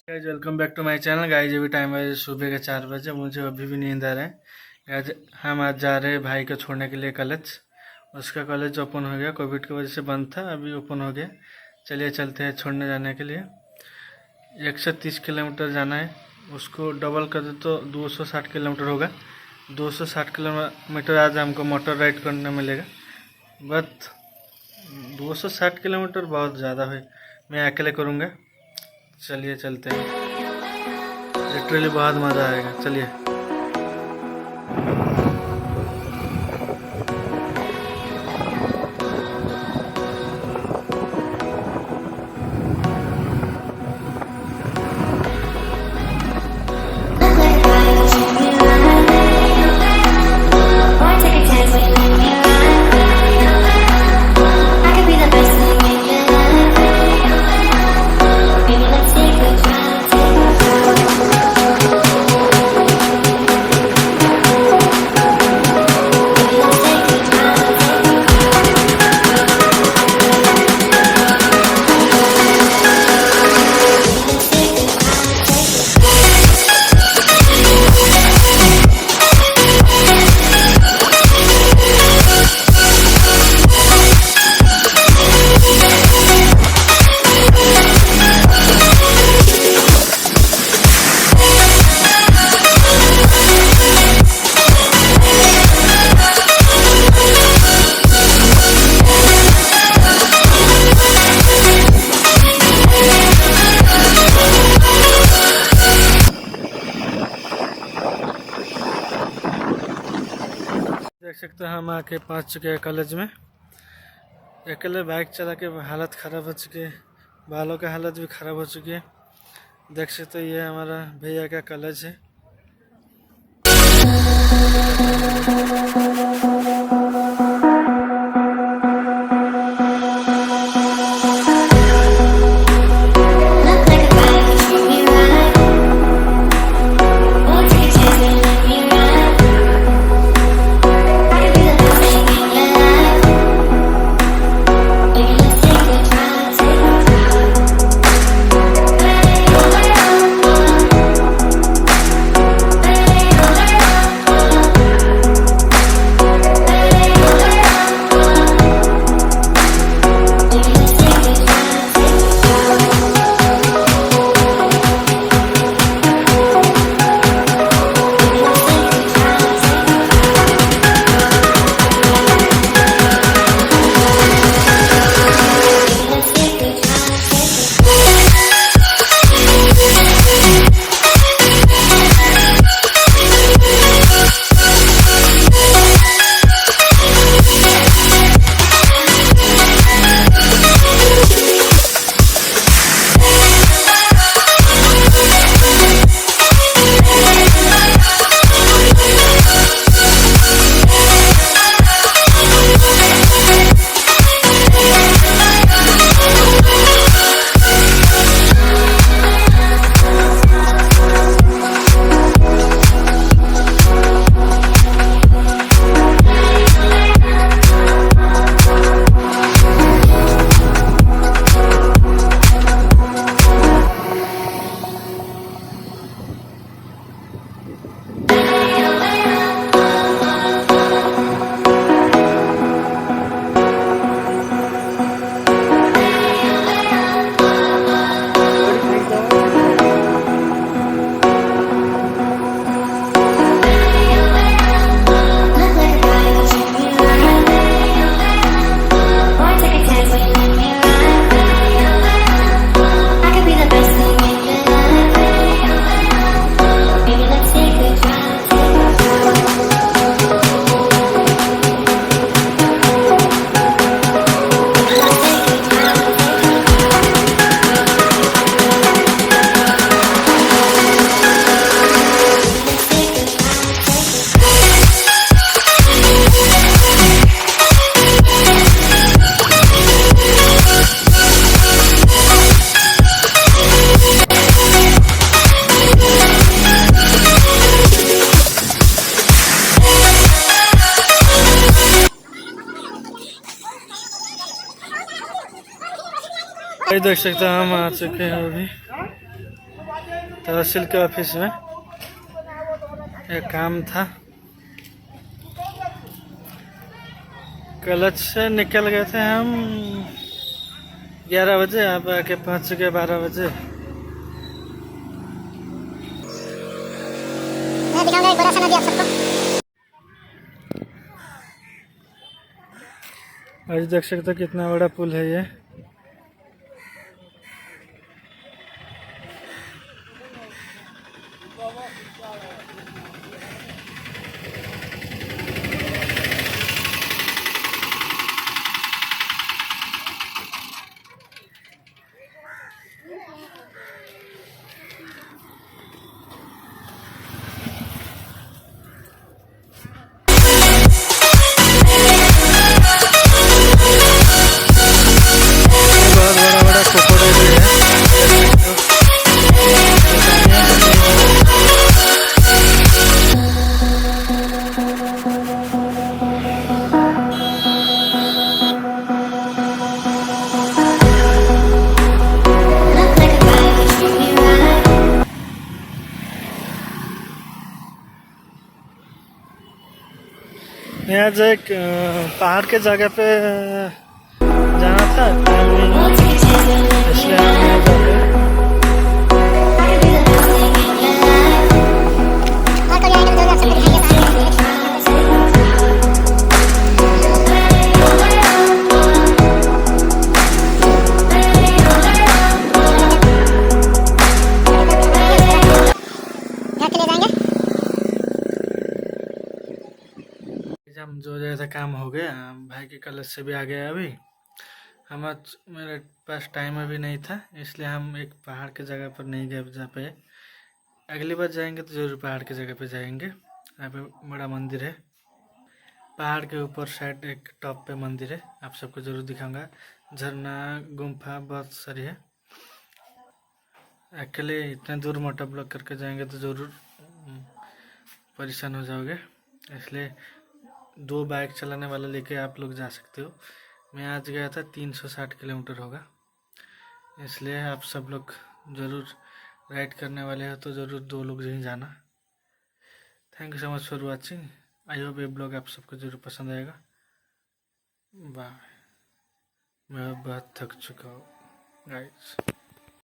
Guys welcome back to my channel. Guys अभी time है सुबह के 4 बजे। मुझे अभी भी नींद आ रहा है। गाइज हम आज जा रहे हैं भाई को छोड़ने के लिए कॉलेज। उसका कॉलेज ओपन हो गया, कोविड की वजह से बंद था, अभी ओपन हो गया। चलिए चलते हैं छोड़ने जाने के लिए। 130 किलोमीटर जाना है, उसको डबल कर दे तो 260 किलोमीटर होगा। 260 किलोमीटर आज हमको मोटर राइड करने मिलेगा। बट 260 किलोमीटर बहुत ज़्यादा है, मैं अकेले करूँगा। चलिए चलते हैं, लिटरली बहुत मज़ा आएगा। चलिए देख सकते हैं हम आके पहुंच चुके हैं कॉलेज में। अकेले बाइक चला के हालत ख़राब हो चुकी है, बालों का हालत भी ख़राब हो चुकी है। देख सकते हैं ये हमारा भैया का कॉलेज है। देख सकते हैं हम आ चुके हैं अभी। तहसील के ऑफिस में एक काम था। क्लच से निकल गए थे हम 11 बजे, यहाँ पे आके पहुँच चुके 12 बजे। मैं दिखाऊंगा एक बड़ा सा नदी आप सबको। आज देख सकते हो कितना बड़ा पुल है ये। बहुत बड़ा बड़ा क्रोकोडाइल भी है। यहाँ जो एक पहाड़ के जगह पे जाना था, इसलिए हम यहाँ जा रहे हैं। हम जो जैसा काम हो गया, भाई के कॉलेज से भी आ गया अभी। हम आज मेरे पास टाइम अभी नहीं था, इसलिए हम एक पहाड़ के जगह पर नहीं गए जा पाए। अगली बार जाएंगे तो जरूर पहाड़ की जगह पे जाएंगे। यहाँ पे बड़ा मंदिर है, पहाड़ के ऊपर साइड एक टॉप पे मंदिर है, आप सबको जरूर दिखाऊंगा। झरना गुम्फा बहुत सारी है। अकेले इतना दूर मोटा ब्लॉक करके जाएंगे तो जरूर परेशान हो जाओगे, इसलिए 2 बाइक चलाने वाला लेके आप लोग जा सकते हो। मैं आज गया था 360 किलोमीटर होगा, इसलिए आप सब लोग ज़रूर राइड करने वाले हो तो ज़रूर 2 लोग ही जाना। Thank you so much for watching. I hope ये ब्लॉग आप सबको ज़रूर पसंद आएगा। बाय। मैं बहुत थक चुका हूँ गाइस।